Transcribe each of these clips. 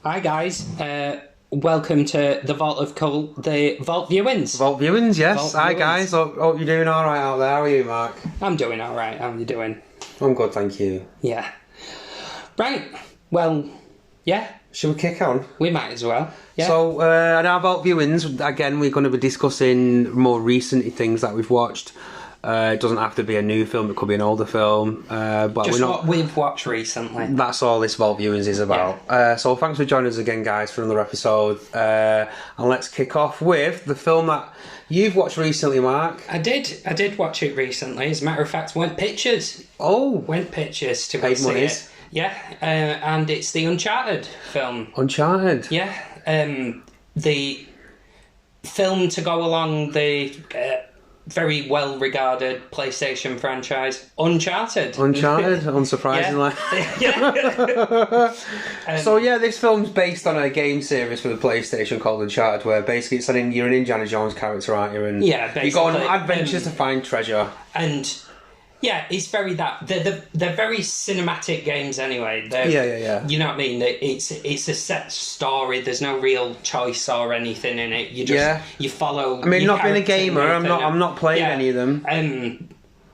Hi guys, welcome to the Vault of Cult, the Vault Viewings. Vault Viewings, yes. Vault Hi Viewings. guys, hope you're doing alright out there. How are you, Mark? I'm doing alright, how are you doing? I'm good, thank you. Yeah. Right, well, yeah, Shall we kick on? we might as well. Yeah. So, at our Vault Viewings, again, we're going to be discussing more recent things that we've watched. It doesn't have to be a new film, it could be an older film. But just we're not. what we've watched recently. That's all this Vault Viewings is about. So thanks for joining us again, guys, for another episode. And let's kick off with the film that you've watched recently, Mark. I did watch it recently. As a matter of fact, went pictures to go Paid see monies. it. Yeah, and it's the Uncharted film. Uncharted. Yeah, the film to go along the very well-regarded PlayStation franchise, Uncharted. Unsurprisingly. So this film's based on a game series for the PlayStation called Uncharted, where basically you're an Indiana Jones character, aren't you? And you go on adventures to find treasure. And yeah, it's very that they're very cinematic games anyway. Yeah. You know what I mean? It's a set story. There's no real choice or anything in it. You just you follow. I mean, your not being a character, gamer, I'm not playing any of them.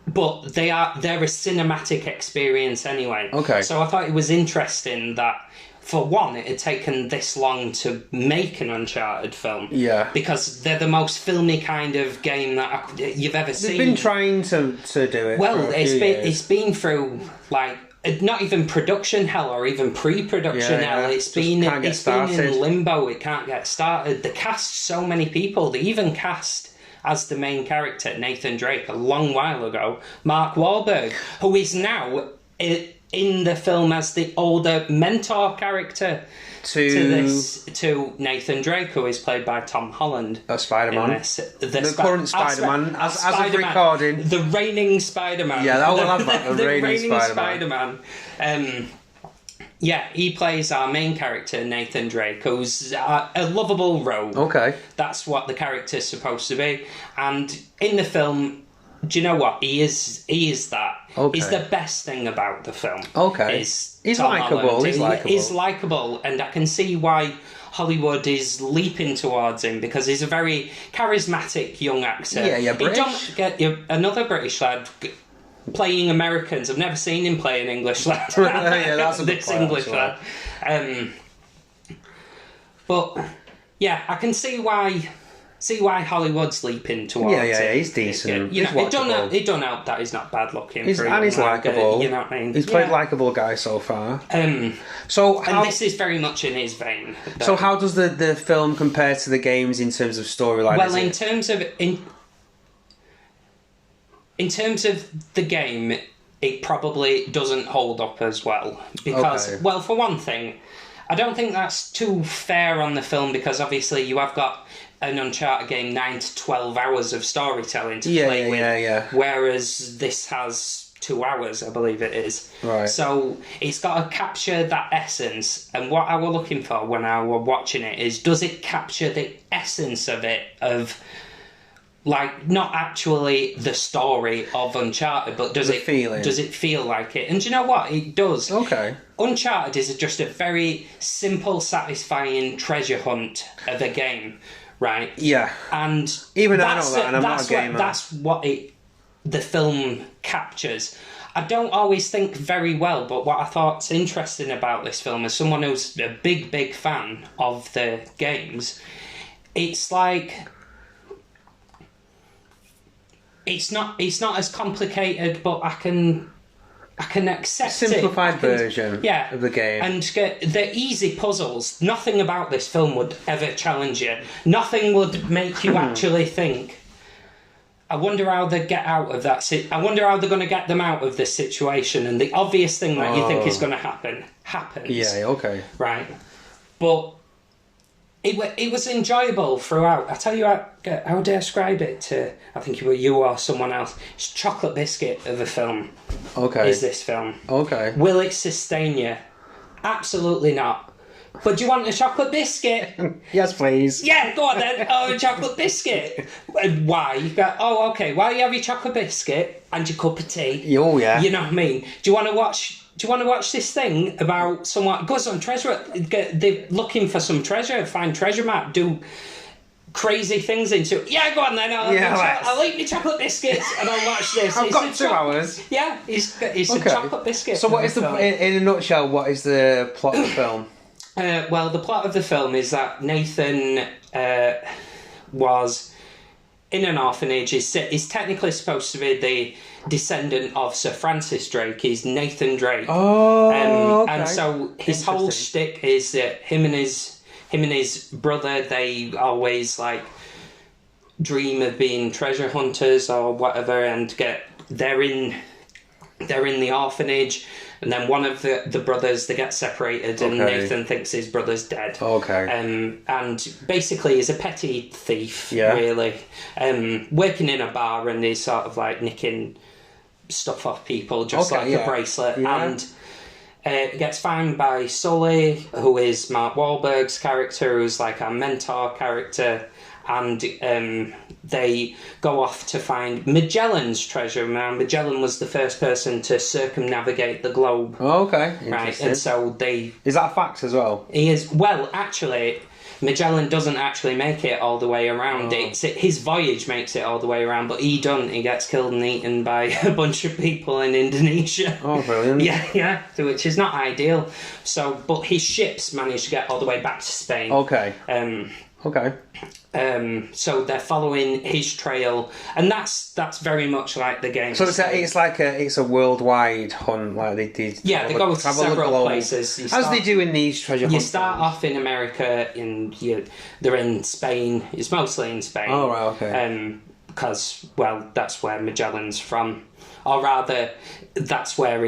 But they're a cinematic experience anyway. Okay. So I thought it was interesting that, for one, it had taken this long to make an Uncharted film. Yeah. Because they're the most filmy kind of game that you've ever seen. They've been trying to do it. Well, it's been through like not even production hell or even pre-production hell. It's been in limbo. It can't get started. They cast so many people. They even cast as the main character Nathan Drake a long while ago, Mark Wahlberg, who is now in the film as the older mentor character to Nathan Drake, who is played by Tom Holland. Spider-Man. The current Spider-Man, as of recording. The reigning Spider-Man. Yeah, that will have that. The reigning Spider-Man. He plays our main character, Nathan Drake, who's a lovable rogue. Okay. That's what the character's supposed to be. And in the film, do you know what? He is that. Okay. He's the best thing about the film. Okay. He's likeable. He's likeable, and I can see why Hollywood is leaping towards him, because he's a very charismatic young actor. Yeah, British. You don't get another British lad playing Americans. I've never seen him play an English lad. That's a bit this English lad. But yeah, I can see why Hollywood's leaping towards him. Yeah, he's decent. It don't help that he's not bad looking. He's likeable. You know what I mean? He's played likeable guy so far. And this is very much in his vein. So how does the film compare to the games in terms of storyline? Well, in terms of the game, it probably doesn't hold up as well. Because, well, for one thing, I don't think that's too fair on the film, because obviously you have got an Uncharted game 9 to 12 hours of storytelling to play with. Whereas this has 2 hours, I believe it is. Right. So it's got to capture that essence. And what I was looking for when I was watching it is, does it capture the essence of it, of like not actually the story of Uncharted, but does it feel like it? And do you know what? It does. Okay. Uncharted is just a very simple, satisfying treasure hunt of a game, right? Yeah. And even I know that, and I'm not a gamer. That's what the film captures. I don't always think very well, but what I thought's interesting about this film, as someone who's a big fan of the games, it's like, it's not as complicated, but I can accept simplified version of the game. And the easy puzzles, nothing about this film would ever challenge you. Nothing would make you actually think, I wonder how they get out of that. I wonder how they're going to get them out of this situation. And the obvious thing that you think is going to happen happens. Yeah, okay. Right. But it was enjoyable throughout. I tell you how do I describe it to, I think it were you or someone else. It's chocolate biscuit of a film. Okay. Is this film. Okay. Will it sustain you? Absolutely not. But do you want a chocolate biscuit? Yes, please. Yeah, go on then. Oh, a chocolate biscuit. Why? You go, oh, okay. Why you have your chocolate biscuit and your cup of tea? Oh, yeah. You know what I mean? Do you want to watch do you want to watch this thing about someone goes on treasure? They're looking for some treasure, find treasure map, do crazy things into it. Yeah, go on then. I'll eat my chocolate biscuits and I'll watch this. I've got 2 hours. Yeah, it's a chocolate biscuit. So what is in a nutshell, what is the plot of the film? Well, the plot of the film is that Nathan was in an orphanage. He's technically supposed to be the descendant of Sir Francis Drake. He's Nathan Drake. Oh, okay. And so his whole shtick is that him and his brother, they always like dream of being treasure hunters or whatever, and they're in the orphanage, and then one of the brothers, they get separated, and Nathan thinks his brother's dead. Okay. And basically he's a petty thief, really, working in a bar, and he's sort of like nicking stuff off people, just like a bracelet, and gets found by Sully, who is Mark Wahlberg's character, who's like our mentor character, and they go off to find Magellan's treasure. Now, Magellan was the first person to circumnavigate the globe. Oh, okay. Right, and so Is that a fact as well? He is... Well, actually, Magellan doesn't actually make it all the way around. His voyage makes it all the way around, but he doesn't. He gets killed and eaten by a bunch of people in Indonesia. Oh, brilliant. Yeah, which is not ideal. So, but his ships managed to get all the way back to Spain. Okay. So they're following his trail, and that's very much like the game. So it's a worldwide hunt, like they go to several places. As they do in these treasure hunts. You start off in America, they're in Spain. It's mostly in Spain. Oh, right, okay. Because that's where Magellan's from, or rather, that's where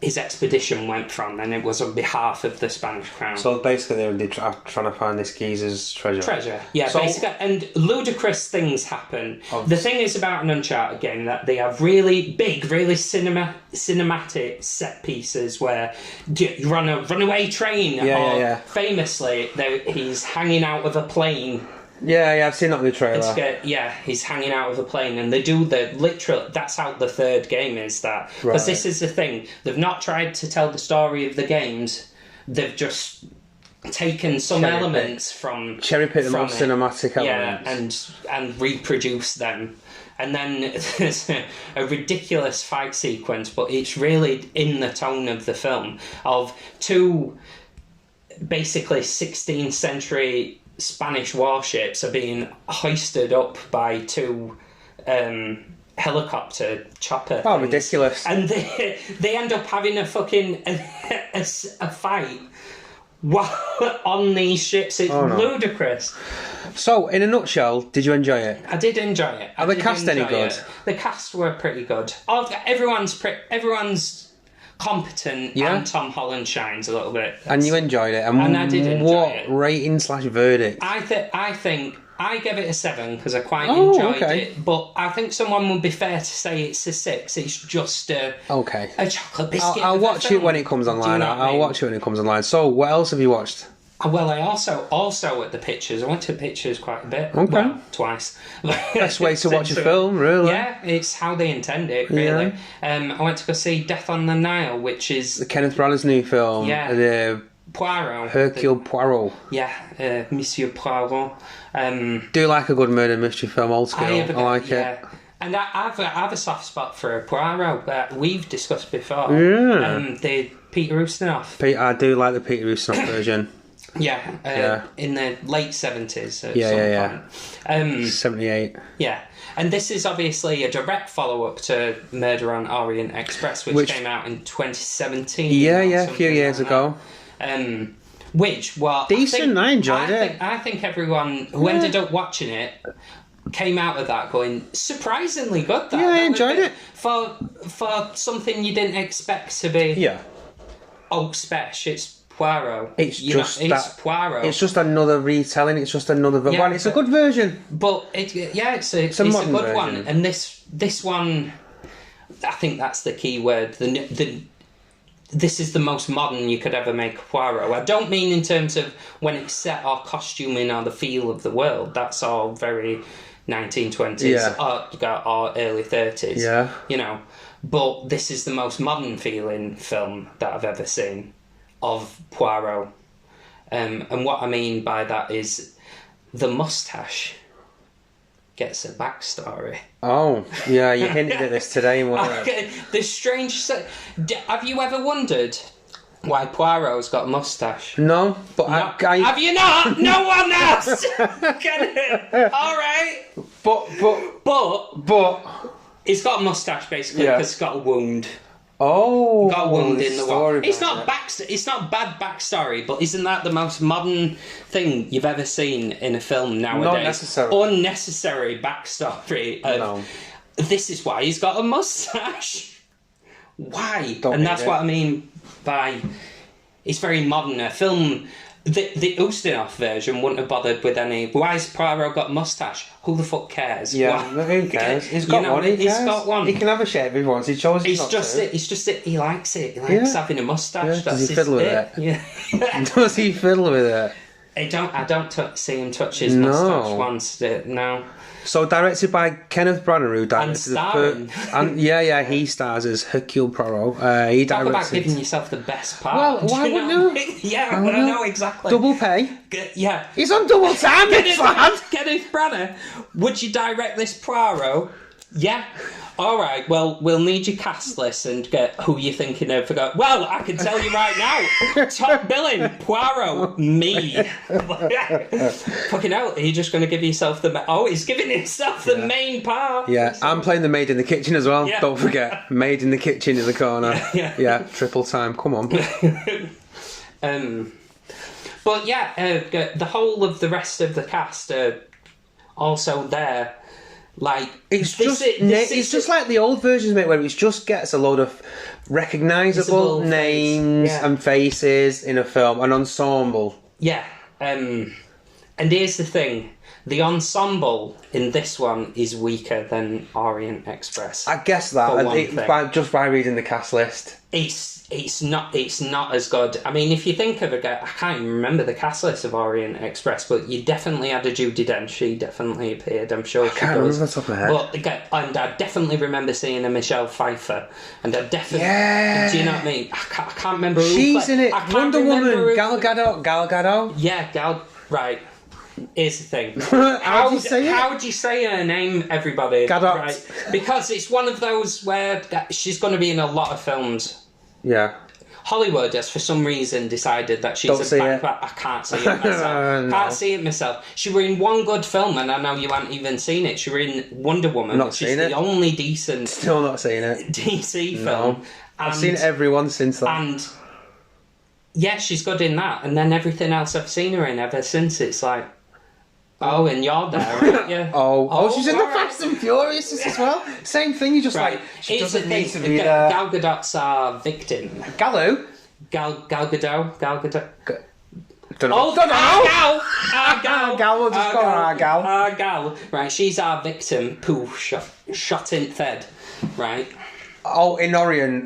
his expedition went from, and it was on behalf of the Spanish crown. So basically they're trying to find this geezer's treasure. Yeah, basically, and ludicrous things happen. The thing is about an Uncharted game that they have really big, really cinematic set pieces where you run a runaway train, famously he's hanging out of a plane. Yeah, I've seen that in the trailer. He's hanging out of a plane, and they do that's how the third game is that. Because this is the thing, they've not tried to tell the story of the games, they've just taken some elements from... Cherry-picked the most cinematic elements. Yeah, and reproduce them. And then there's a ridiculous fight sequence, but it's really in the tone of the film, of two basically 16th century... Spanish warships are being hoisted up by two helicopter chopper things. Ridiculous. And they end up having a fucking a fight on these ships. It's ludicrous. So, in a nutshell, did you enjoy it? I did enjoy it. Are the cast any good? The cast were pretty good. Everyone's competent, and Tom Holland shines a little bit. And you enjoyed it. And I did enjoy it. What rating/verdict? I think I gave it a 7 because I quite enjoyed it. But I think someone would be fair to say it's a 6. It's just a chocolate biscuit. I'll watch it when it comes online. I'll watch it when it comes online. So, what else have you watched? Well, I also at the pictures. I went to the pictures quite a bit. Okay. Well, twice. Best way to watch a film, really. Yeah, it's how they intend it, really. Yeah. I went to go see Death on the Nile, which is... the Kenneth Branagh's new film. Yeah. The Poirot. Hercule Poirot. Yeah, Monsieur Poirot. Do like a good murder mystery film, old school. I like it. And I have a soft spot for Poirot that we've discussed before. Yeah. The Peter Ustinov. I do like the Peter Ustinov version. In the late 70s at some point. 78. Yeah. And this is obviously a direct follow-up to Murder on Orient Express, which came out in 2017. Yeah, a few years ago. Which was... decent, I enjoyed it. I think everyone who ended up watching it came out of that going, surprisingly good. I enjoyed it. For something you didn't expect to be... Yeah. Oh, special. It's Poirot. It's Poirot. It's just another retelling. It's just another one. It's a good version. But it's a good version. One. And this one, I think that's the key word. This is the most modern you could ever make Poirot. I don't mean in terms of when it's set or costuming or the feel of the world. That's all very 1920s or early 30s. Yeah. You know. but this is the most modern feeling film that I've ever seen of Poirot. And what I mean by that is the moustache gets a backstory. Oh, yeah, you hinted at this today. The strange... Have you ever wondered why Poirot's got a moustache? No, but no. Have you not? No one has! Get it? Alright. But... He's got a moustache, basically, because he's got a wound. Oh, got a wound in the wall. It's not bad backstory, but isn't that the most modern thing you've ever seen in a film nowadays? Not necessarily. Unnecessary backstory of this is why he's got a moustache. Why? And that's what I mean by it's very modern. A film. The Ustinov version wouldn't have bothered with any. Why has Poirot got a moustache? Who the fuck cares? Yeah, who cares? He's got one. He's got one. He can have a shave if he wants. He chose. It's just that he likes it. He likes having a moustache. Yeah. Does he fiddle with it? Yeah. Does he fiddle with it? I don't see him touch his moustache once. No. So directed by Kenneth Branagh, who directed and starring. He stars as Hercule Poirot. He Talk directed. about giving yourself the best part. Well, why wouldn't you? Yeah, I know exactly. Double pay. Yeah, he's on double time. Kenneth Branagh, would you direct this Poirot? Yeah. All right, well, we'll need your cast list and get who you're thinking of. Well, I can tell you right now, top billing, Poirot, me. Fucking hell, are you just going to give yourself the... he's giving himself the main part. Yeah, I'm playing the maid in the kitchen as well. Yeah. Don't forget, maid in the kitchen in the corner. Yeah, triple time, come on. But yeah, the whole of the rest of the cast are also there. Like it's just like the old versions, mate, where it just gets a load of recognisable names and faces in a film, an ensemble. Yeah, and here's the thing: the ensemble in this one is weaker than Orient Express. I guess that just by reading the cast list, it's not as good. I mean, if you think of I can't even remember the cast list of Orient Express, but you definitely had a Judi Dench. She definitely appeared. I'm sure she does. I can't remember the top of my head. And I definitely remember seeing a Michelle Pfeiffer. And I definitely, do you know what I mean? I can't remember. She's in it. Wonder Woman. Gal Gadot. Yeah, right. Here's the thing. How would you say her name, everybody? Gadot. Right? Because it's one of those where she's going to be in a lot of films. Yeah. Hollywood has, for some reason, decided that she's I can't see it myself. No. Can't see it myself. She were in one good film, and I know you haven't even seen it. She were in Wonder Woman, which is the only decent... Still not seen it. DC film. No. I've seen every one since then. And... yeah, she's good in that. And then everything else I've seen her in ever since, it's like... oh, and you're there, right? Yeah. She's in the Fast and Furious as well. Same thing. You just she doesn't need to be there. Gal Gadot's our victim. Gallo. Gal Gadot. Don't know. Gal. We'll just call her Gal. Gal. Right, she's our victim. Pooh, shot in the head. Right. Oh, in Orient.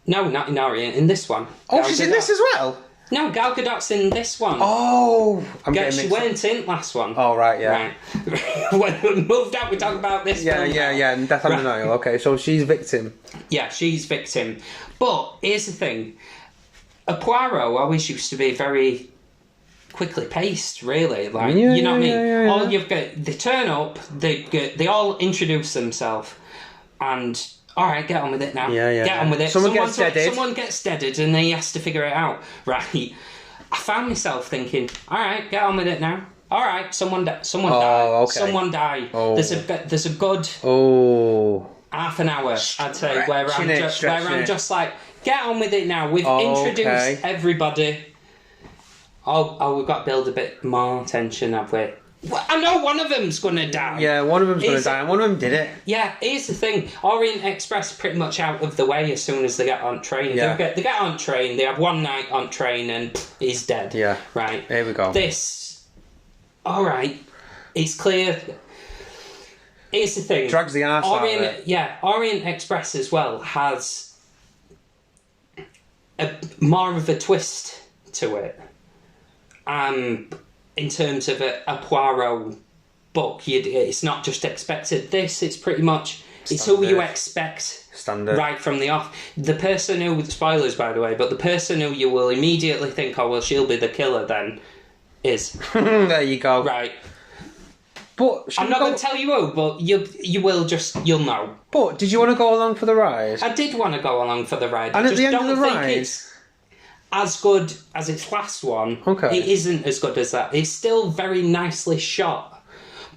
No, not in Orient. In this one. Oh, she's in this as well. No, Gal Gadot's in this one. Oh, she weren't in last one. Oh, right, yeah. Right. When we moved out, we talk about this. Yeah. And Death on the Nile. Okay, so she's victim. Yeah, she's victim. But here's the thing: a Poirot always used to be very quickly paced. Really, like you know what I mean. Yeah. All you've got, they turn up, they all introduce themselves, and. All right, get on with it now. Yeah. Get on with it. Someone gets deaded, and then he has to figure it out. Right. I found myself thinking, all right, get on with it now. All right, someone died. Okay. Someone died. Oh. There's a good half an hour, I'd say, where I'm just like, get on with it now. We've introduced everybody. Oh, we've got to build a bit more tension, have we? Well, I know one of them's going to die. Yeah, one of them's going to die, and one of them did it. Yeah, here's the thing. Orient Express pretty much out of the way as soon as they get on train. Yeah. They get on train, they have one night on train, and he's dead. Yeah. Right. Here we go. All right, it's clear. Here's the thing. Drags the arse out of it. Yeah, Orient Express as well has more of a twist to it. In terms of a Poirot book, it's not just expected. It's pretty much It's who you expect. Standard. Right from the off. The person who... Spoilers, by the way, but the person who you will immediately think, oh, well, she'll be the killer then, is... There you go. Right. But I'm not going to tell you who, but you'll know. But did you want to go along for the ride? I did want to go along for the ride. And at the end of the ride... It's as good as its last one. Okay. It isn't as good as that. It's still very nicely shot.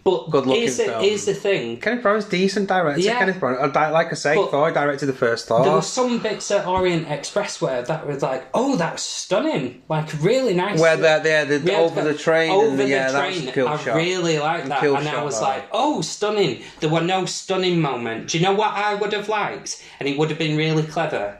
But here's the thing. Kenneth Branagh's decent director. Yeah. Kenneth Branagh, like I say, Thor directed the first Thor. There were some bits at Orient Express where that was like, oh, that was stunning, like really nice. Where they're over the train. Over the train, that was a cool shot. Really liked that, and I was like, oh, stunning. There were no stunning moments. Do you know what I would have liked? And it would have been really clever.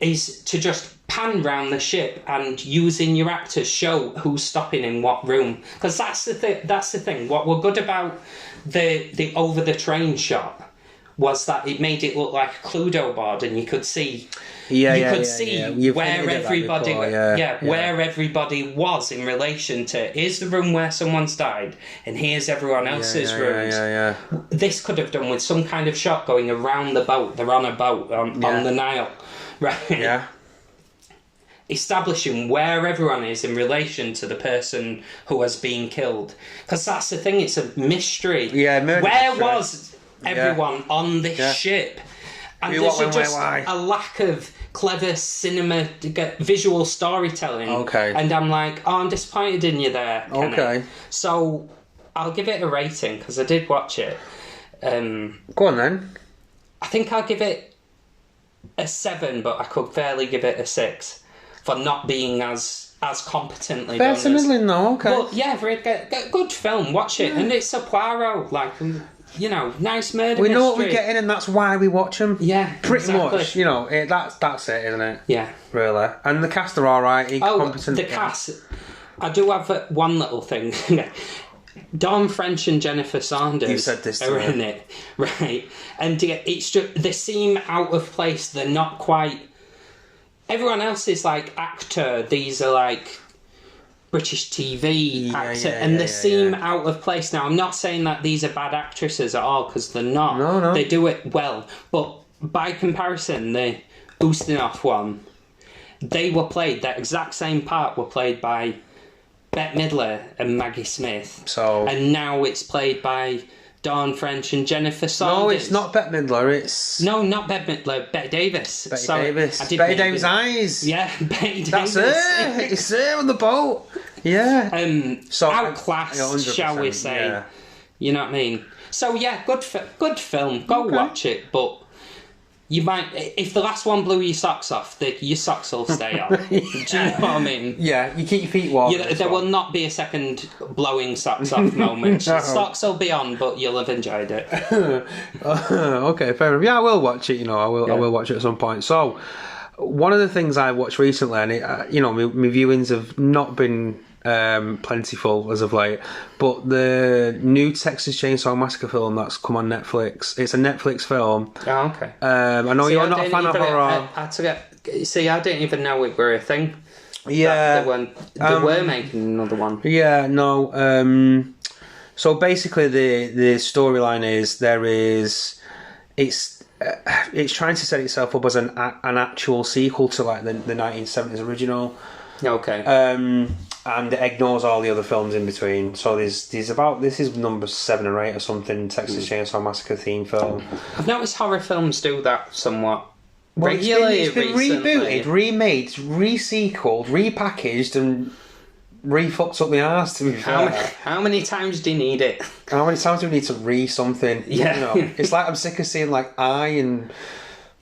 Is to just pan round the ship and using your actors show who's stopping in what room, because that's the thing. What were good about the over the train shot was that it made it look like a Cluedo board, and you could see where everybody where everybody was in relation to, here's the room where someone's died and here's everyone else's rooms. This could have done with some kind of shot going around the boat. They're on a boat on the Nile. Right. Yeah. Establishing where everyone is in relation to the person who has been killed. Because that's the thing, it's a mystery. Yeah, where was everyone on this ship? And there's just a lack of clever cinema, visual storytelling. Okay. And I'm like, oh, I'm disappointed in you there, Kenny. Okay. So I'll give it a rating, because I did watch it. Go on then. I think I'll give it a 7, but I could fairly give it a 6 for not being as competently done. Fair middling though, okay. But yeah, good film, watch it. And it's a Poirot, like, nice murder mystery. We know what we're getting, and that's why we watch them. Yeah, pretty much. That's it, isn't it? Yeah. Really. And the cast are alright, competent. The cast. I do have one little thing. Dawn French and Jennifer Saunders you said this are in it, right? And it's just, they seem out of place. They're not quite... Everyone else is like actor. These are like British TV actor, and they seem out of place. Now, I'm not saying that these are bad actresses at all, because they're not. No. They do it well. But by comparison, the Ustinov one, that exact same part were played by Bette Midler and Maggie Smith. And now it's played by Dawn French and Jennifer Saunders. No, it's not Bette Midler, it's... No, not Bette Midler, Bette Davis. Betty Davis' eyes. Yeah, Betty Davis. That's her. It's her on the boat. Yeah. Outclassed, shall we say. Yeah. You know what I mean? So, yeah, good film. Go watch it, but... You might, if the last one blew your socks off, your socks will stay on. Do you know what I mean? Yeah, you keep your feet warm. There will not be a second blowing socks off moment. No. Socks will be on, but you'll have enjoyed it. Okay, fair enough. Yeah, I will watch it. I will watch it at some point. So, one of the things I watched recently, and my viewings have not been plentiful as of late, but the new Texas Chainsaw Massacre film that's come on Netflix. It's a Netflix film. Oh, okay. I know you're not a fan of horror. I didn't even know it were a thing. Yeah, they were making another one. Yeah, no. So basically, the storyline is it's trying to set itself up as an actual sequel to like the 1970s original. Okay. And it ignores all the other films in between. So this is number 7 or 8 or something, Texas Chainsaw Massacre theme film. I've noticed horror films do that somewhat regularly. It's been rebooted, remade, resequeled, repackaged, and re-fucked up my arse, to be fair. How many times do you need it? How many times do we need to re-something? Yeah. It's like I'm sick of seeing like I and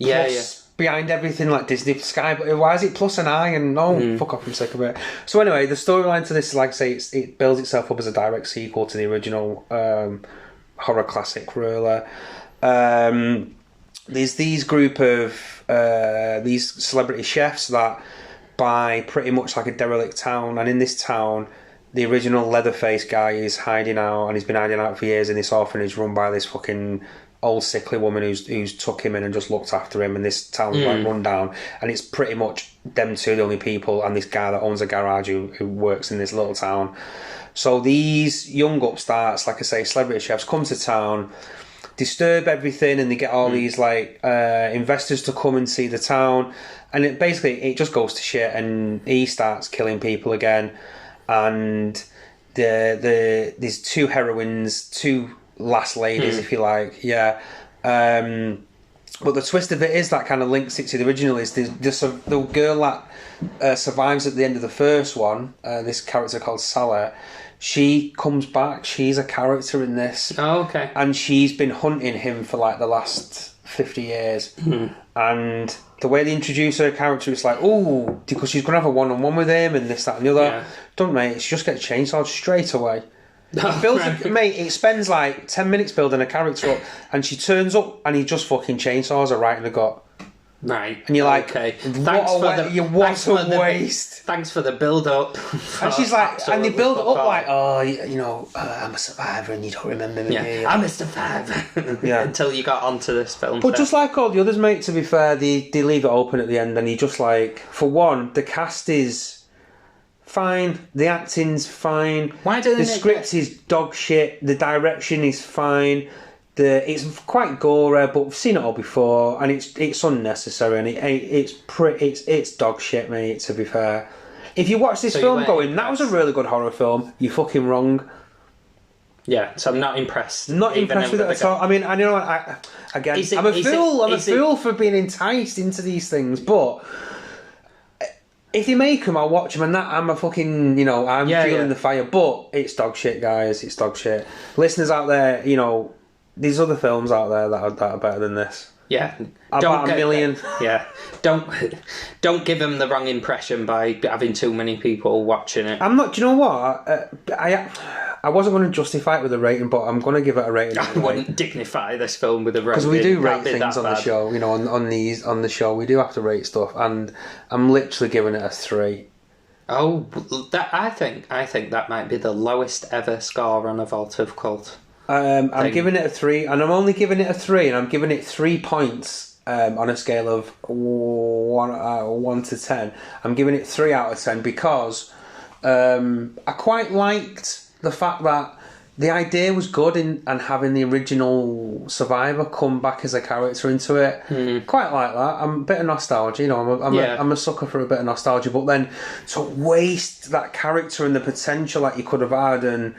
plus behind everything like Disney Sky, but why is it plus an I and fuck off, I'm sick of it. So anyway, the storyline to this is, like I say, it builds itself up as a direct sequel to the original horror classic really. There's these group of these celebrity chefs that buy pretty much like a derelict town, and in this town the original Leatherface guy is hiding out, and he's been hiding out for years in this orphanage run by this fucking old sickly woman who's took him in and just looked after him, and this town's like run down, and it's pretty much them two the only people, and this guy that owns a garage who works in this little town. So these young upstarts, like I say, celebrity chefs, come to town, disturb everything, and they get all these like investors to come and see the town, and it just goes to shit, and he starts killing people again, and there's two heroines, two last ladies, if you like, but the twist of it is that kind of links it to the original is the girl that survives at the end of the first one, this character called Sally. She comes back. She's a character in this. Oh, okay. And she's been hunting him for like the last 50 years. And the way they introduce her character is like, oh, because she's going to have a one-on-one with him and this, that and the other. Yeah. Don't, mate. She just gets chainsawed straight away. Mate, it spends like 10 minutes building a character up, and she turns up and he just fucking chainsaws her right in the gut. Right. And you're like, okay. What a waste. Thanks for the build-up. And she's like, and they build it up like, oh, I'm a survivor and you don't remember me. Yeah, I'm a survivor. Yeah. Until you got onto this film. But just like all the others, mate, to be fair, they leave it open at the end, and you just like, for one, the cast is fine, the acting's fine, the script is dog shit, the direction is fine. It's quite gory, but we've seen it all before, and it's unnecessary, and it's dog shit, mate. To be fair, if you watch this film going, that was a really good horror film, you're fucking wrong. Yeah, so I'm not impressed. Not impressed with it at all. I mean, I know. I'm a fool for being enticed into these things, but if you make them, I'll watch them, and that I'm a fucking, I'm fueling the fire. But it's dog shit, guys. It's dog shit. Listeners out there, there's other films out there that are better than this. Yeah, about a million. Yeah, don't give them the wrong impression by having too many people watching it. I'm not. Do you know what? I wasn't going to justify it with a rating, but I'm going to give it a rating. I wouldn't dignify this film with a rating because we do rate things on the show. On the show we do have to rate stuff, and I'm literally giving it a 3. Oh, I think that might be the lowest ever score on a Vault of Cult. I'm giving it a 3, and I'm only giving it a 3, and I'm giving it 3 points on a scale of 1 to 10. I'm giving it 3 out of 10 because I quite liked the fact that the idea was good and having the original survivor come back as a character into it. Quite like that. I'm a bit of nostalgia, I'm a sucker for a bit of nostalgia, but then to waste that character and the potential that you could have had, and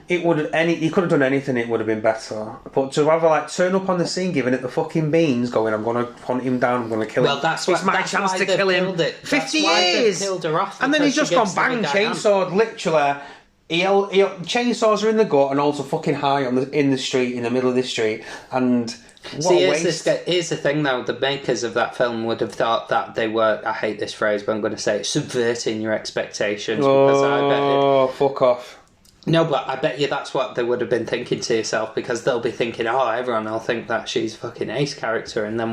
you could have done anything, it would have been better. But to have turn up on the scene, giving it the fucking beans, going, I'm going to hunt him down, I'm going to kill him. That's my chance to kill him. 50 years! And then he's just gone bang, chainsawed, literally. He chainsaws her in the gut and also fucking high in the street, in the middle of the street. And here's the thing though, the makers of that film would have thought that they were, I hate this phrase, but I'm going to say it, subverting your expectations. Fuck off. No, but I bet you that's what they would have been thinking to yourself, because they'll be thinking, everyone will think that she's a fucking ace character, and then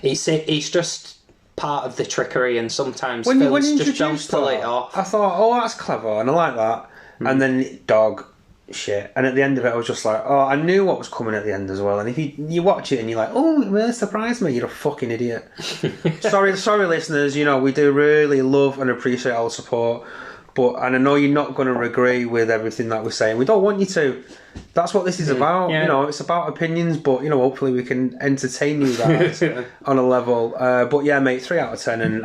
it's just part of the trickery, and sometimes films just don't pull it off. I thought, that's clever, and I like that. And then dog shit. And at the end of it, I was just like, I knew what was coming at the end as well. And if you watch it and you're like, it really surprised me, you're a fucking idiot. sorry, listeners. We do really love and appreciate all the support. And I know you're not going to agree with everything that we're saying. We don't want you to. That's what this is about. Yeah. It's about opinions, but hopefully we can entertain you guys on a level. But yeah, mate, 3 out of 10, and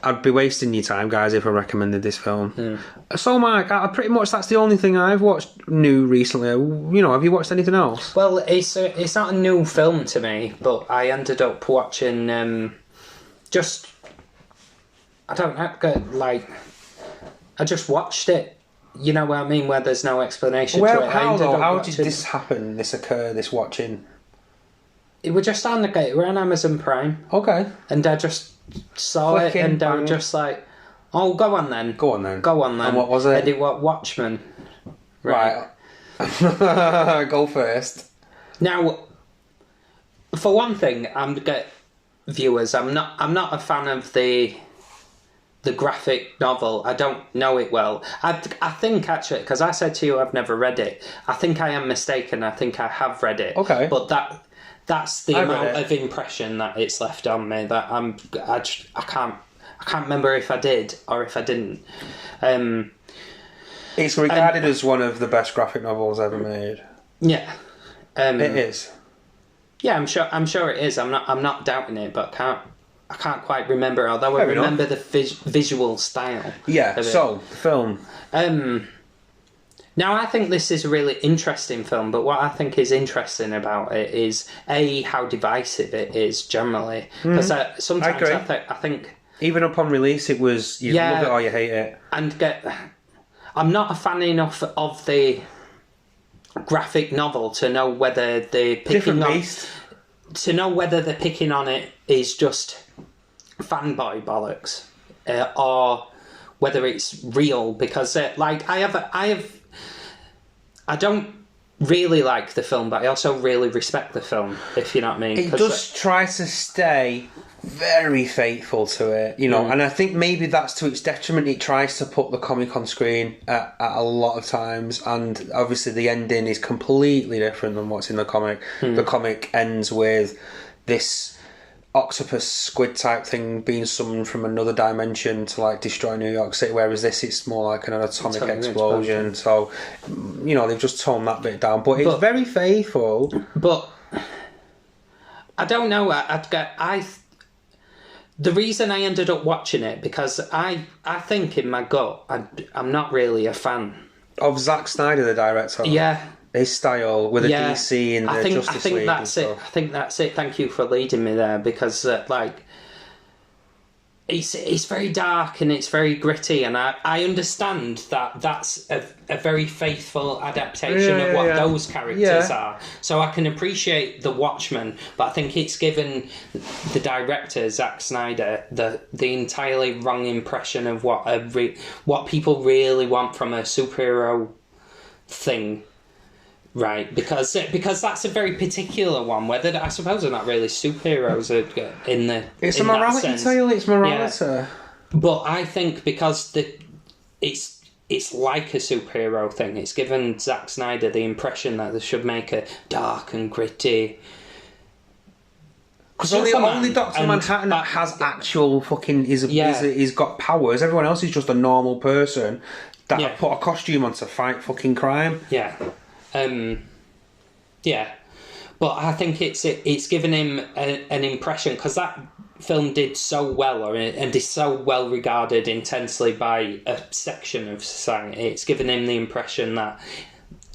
I'd be wasting your time, guys, if I recommended this film. So, Mike, pretty much that's the only thing I've watched new recently. Have you watched anything else? Well, it's not a new film to me, but I ended up watching I just watched it. You know what I mean? Where there's no explanation to it. How did this happen? This occur? This watching? It was just on on Amazon Prime. Okay. And I just saw it, and I was just like, "Oh, go on then." And what was it? And it was Watchmen. Right. Go first. Now, for one thing, viewers, I'm not a fan of the graphic novel. I don't know it well. I think, actually, because I said to you I've never read it, I think I am mistaken. I think I have read it. Okay. But that's the amount of impression that it's left on me, that I can't remember if I did or if I didn't. It's regarded as one of the best graphic novels ever made. Yeah. It is. Yeah, I'm sure it is. I'm not doubting it, but I can't quite remember. Although I remember the visual style. Yeah. So the film. Now I think this is a really interesting film, but what I think is interesting about it is how divisive it is generally. Because sometimes I think even upon release, it was you love it or you hate it. And I'm not a fan enough of the graphic novel to know whether they're picking on it is just fanboy bollocks or whether it's real, because I don't really like the film, but I also really respect the film, if you know what I mean. It does try to stay very faithful to it, and I think maybe that's to its detriment. It tries to put the comic on screen at a lot of times, and obviously the ending is completely different than what's in the comic. The comic ends with this octopus squid type thing being summoned from another dimension to destroy New York City, whereas it's more like an atomic explosion. So they've just toned that bit down, but it's very faithful. But I don't know. The reason I ended up watching it, because I think in my gut I'm not really a fan of Zack Snyder, the director. Yeah. His style with the DC and the Justice League. I think that's it. Thank you for leading me there, because it's very dark and it's very gritty, and I understand that that's a very faithful adaptation of what those characters are. So I can appreciate the Watchmen, but I think it's given the director Zack Snyder the entirely wrong impression of what people really want from a superhero thing. Right, because that's a very particular one. Whether I suppose they're not really superheroes in the. It's a morality tale. It's morality. Yeah. But I think because it's like a superhero thing. It's given Zack Snyder the impression that they should make a dark and gritty. Because only Dr. Manhattan has actual fucking. He's got powers. Everyone else is just a normal person that have put a costume on to fight fucking crime. Yeah. But I think it's given him an impression, because that film did so well, and is so well regarded intensely by a section of society. It's given him the impression that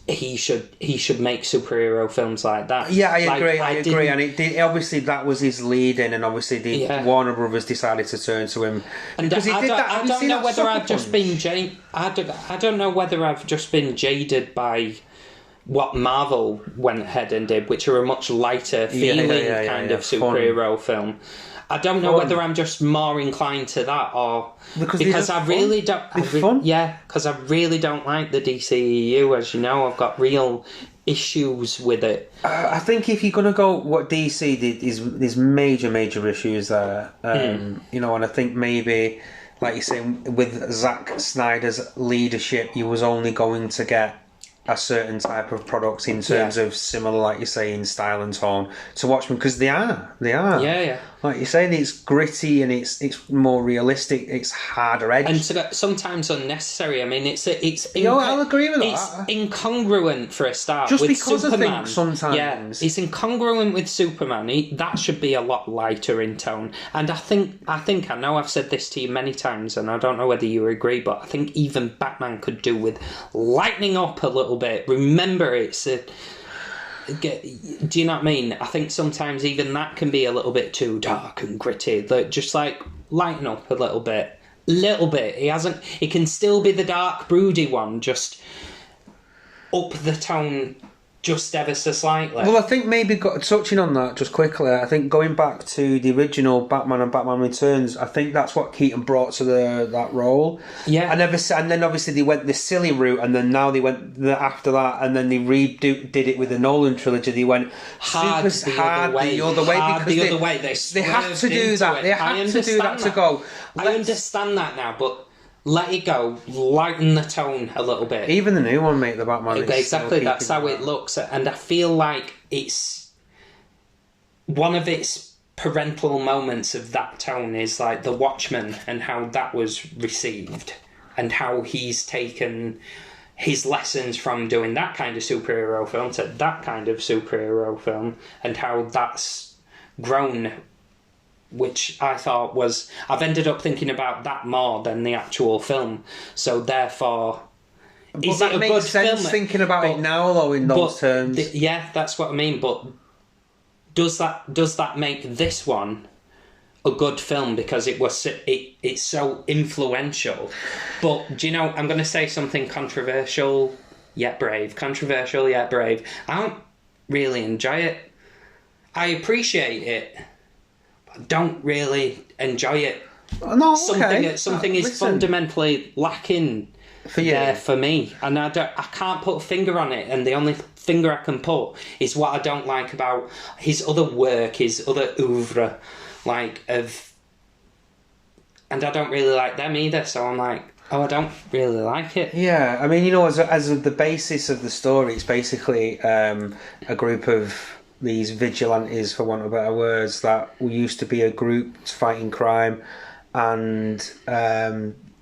he should make superhero films like that. Yeah, I agree, and obviously that was his leading, and obviously the Warner Brothers decided to turn to him. And I don't know whether I've just been I don't know whether I've just been jaded by what Marvel went ahead and did, which are a much lighter feeling kind of superhero film. I don't know whether I'm just more inclined to that, or because I really don't. Because I really don't like the DCEU. As you know, I've got real issues with it. I think if you're going to go what DC did, is major issues there. And I think maybe, like you say, with Zack Snyder's leadership, you was only going to get a certain type of product in terms of similar, like you say, in style and tone to Watchmen, because they are. Yeah. Like you're saying, it's gritty and it's more realistic. It's harder edged, and sometimes unnecessary. I mean, it's I'll agree with that. It's incongruent for a start. Just with because Superman. I think sometimes, it's incongruent with Superman. That should be a lot lighter in tone. And I know I've said this to you many times, and I don't know whether you agree, but I think even Batman could do with lightening up a little bit. Remember, do you know what I mean? I think sometimes even that can be a little bit too dark and gritty. Just lighten up a little bit. He can still be the dark, broody one, just up the tone just ever so slightly. Well, I think maybe touching on that just quickly, I think going back to the original Batman and Batman Returns, I think that's what Keaton brought to that role. Yeah. And then obviously they went the silly route, and then now they went after that, and then they did it with the Nolan trilogy. They went hard the other way. They have to do that. They have to do that to go. I understand that now, but let it go. Lighten the tone a little bit. Even the new one, mate, the Batman. Exactly, that's how it looks. And I feel like it's one of its parental moments of that tone is like the Watchmen and how that was received, and how he's taken his lessons from doing that kind of superhero film to that kind of superhero film, and how that's grown, which I thought was... I've ended up thinking about that more than the actual film. So therefore... But is that it a good sense film? Thinking about it now, though, in those terms? Yeah, that's what I mean. But does that make this one a good film because it's so influential? But do you know, I'm going to say something controversial yet brave. Controversial yet brave. I don't really enjoy it. I appreciate it, but I don't really enjoy it. No, okay. Something is fundamentally lacking there for me, and I can't put a finger on it. And the only finger I can put is what I don't like about his other work, his other oeuvre, and I don't really like them either. So I'm like, I don't really like it. Yeah, I mean, as the basis of the story, it's basically a group of these vigilantes, for want of better words, that used to be a group fighting crime, and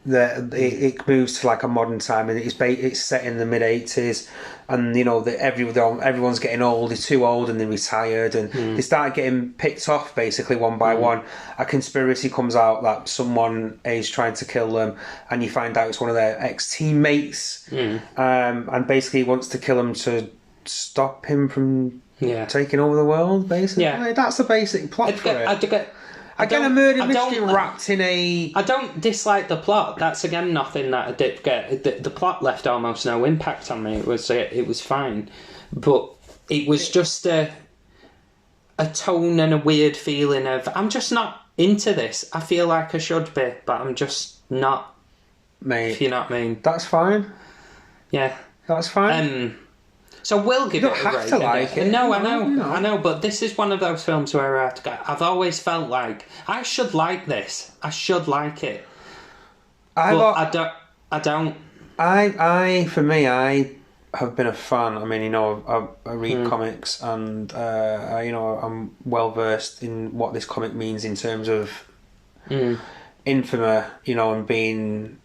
it moves to like a modern time, and it's set in the mid-80s, and everyone's getting old, they're too old and they're retired, and they start getting picked off basically one by one. A conspiracy comes out that someone is trying to kill them, and you find out it's one of their ex-teammates, and basically wants to kill him to stop him from taking over the world, basically. Yeah. That's the basic plot for it. Again, a murder mystery wrapped in a... I don't dislike the plot. That's, again, nothing that I did get. The plot left almost no impact on me. It was fine. But it was just a tone and a weird feeling of, I'm just not into this. I feel like I should be, but I'm just not. Mate. If you know what I mean. That's fine. Yeah. That's fine. So we'll give it a break. You don't have to like it. No, I know, but this is one of those films where I've always felt like I should like this. I should like it. I don't. For me, I have been a fan. I mean, I read comics, and I'm well versed in what this comic means in terms of Infamy, and being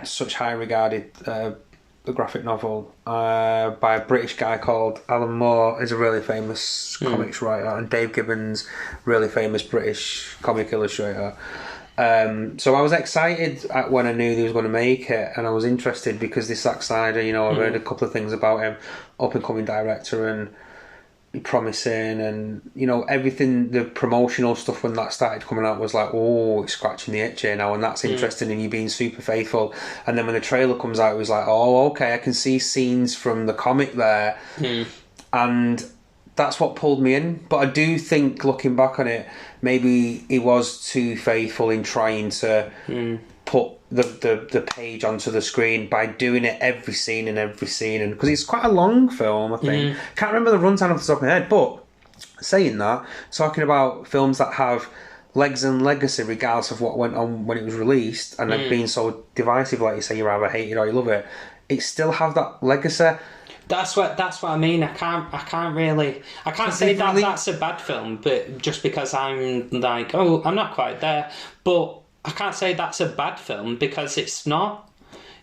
such high regarded. A graphic novel by a British guy called Alan Moore, is a really famous comics writer, and Dave Gibbons, really famous British comic illustrator. So I was excited when I knew he was going to make it, and I was interested because this Zack Snyder, I've heard a couple of things about him, up and coming director and promising, and everything, the promotional stuff when that started coming out was like, oh, it's scratching the itch here now, and that's interesting, and you being super faithful. And then when the trailer comes out, it was like, oh, okay, I can see scenes from the comic there, and that's what pulled me in. But I do think, looking back on it, maybe he was too faithful in trying to put the page onto the screen by doing it every scene, and because it's quite a long film, I think. Can't remember the runtime off the top of my head, but saying that, talking about films that have legs and legacy regardless of what went on when it was released, and have been so divisive, like you say, you either hate it or you love it, it still have that legacy. That's what I mean. I can't say that's a bad film, but just because I'm like, oh, I'm not quite there, but I can't say that's a bad film because it's not.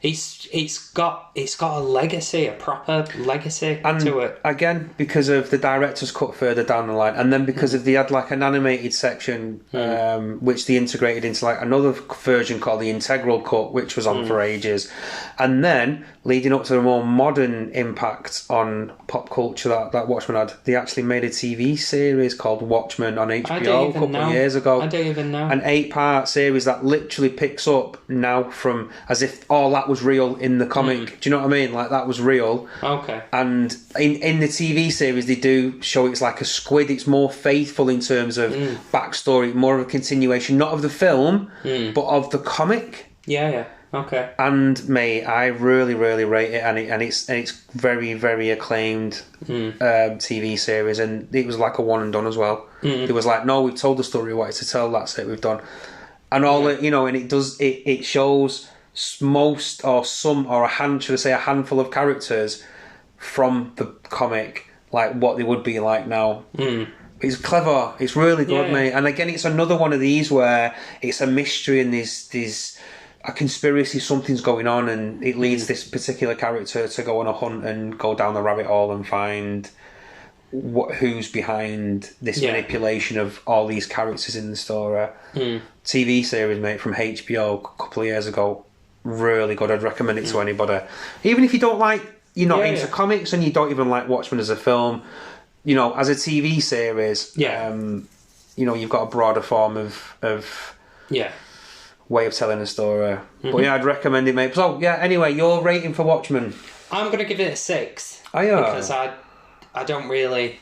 It's got a legacy, a proper legacy to it. Again, because of the director's cut further down the line, and then because of they had like an animated section, which they integrated into like another version called the Integral Cut, which was on for ages, and then leading up to the more modern impact on pop culture that Watchmen had, they actually made a TV series called Watchmen on HBO a couple of years ago. I don't even know. An 8-part series that literally picks up now from as if all that was real in the comic. Do you know what I mean? Like, that was real. Okay. And in the TV series, they do show it's like a squid. It's more faithful in terms of backstory, more of a continuation, not of the film, but of the comic. Yeah. Okay. And mate, I really, really rate it, and it's very, very acclaimed TV series, and it was like a one and done as well. It was like, no, we've told the story we wanted to tell. That's it, we've done. And all it, and it does. It shows most or some or a handful of characters from the comic, like what they would be like now. It's clever. It's really good, mate. And again, it's another one of these where it's a mystery, and these a conspiracy, something's going on, and it leads this particular character to go on a hunt and go down the rabbit hole and find who's behind this manipulation of all these characters in the story. TV series, mate, from HBO a couple of years ago, really good. I'd recommend it to anybody, even if you don't like, you're not into comics and you don't even like Watchmen as a film. You know, as a TV series, you know, you've got a broader form of way of telling a story. But yeah, I'd recommend it, mate. So yeah, anyway, your rating for Watchmen? I'm going to give it a 6. Oh, yeah. Because I don't really...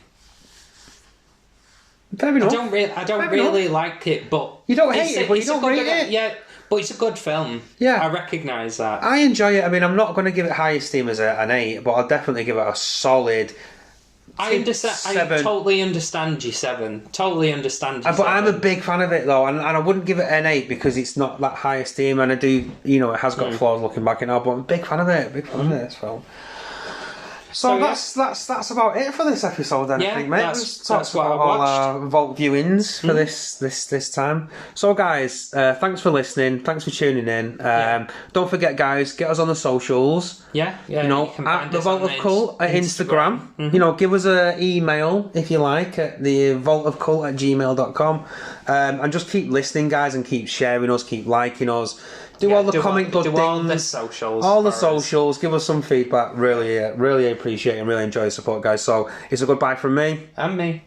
Fair enough. I don't really like it, but... You don't hate it, but you don't rate it? Yeah, but it's a good film. Yeah. I recognise that. I enjoy it. I mean, I'm not going to give it high esteem as an 8, but I'll definitely give it a solid... I totally understand you 7. Totally understand you 7. But I'm a big fan of it, though, and I wouldn't give it an 8 because it's not that high esteem, and I do, you know, it has got flaws looking back now, but I'm a big fan of it. This film. So that's about it for this episode, then, I think, mate. That's what I watched. All our Vault viewings for this time. So, guys, thanks for listening. Thanks for tuning in. Don't forget, guys, get us on the socials. Yeah. You know, at the Vault of Cult at Instagram. You know, give us an email if you like at the vaultofcult@gmail.com. And just keep listening, guys, and keep sharing us, keep liking us. Do all the comment good things. All the socials. All the socials. Give us some feedback. Really appreciate it and really enjoy the support, guys. So it's a goodbye from me. And me.